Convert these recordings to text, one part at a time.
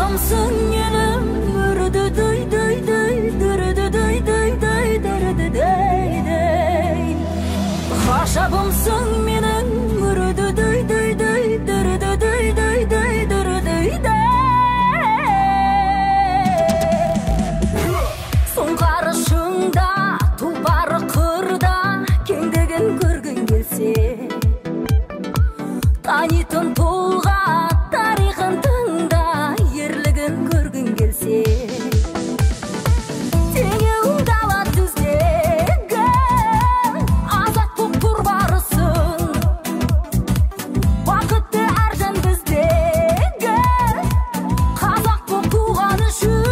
Ғашығымсың менің, үрді-дөй-дөй-дөй, дүрді-дөй-дөй-дөй, дүрді-дөй-дөй. Ғашығымсың менің, үрді-дөй-дөй-дөй, дүрді-дөй-дөй-дөй, дүрді-дөй-дөй. Сұңқары шыңда, тұлпары қырда, кеңдігін көргің келсе, танитын тұлға тарихын тыңда, ерлігін көргің келсе, теңеуің дала түздегі азаттық тұрбарысың, бақытты әр жан біздегі қазақ боп туған үшін.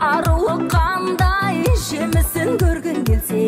Аруы қандай, жемісін көргің келсе,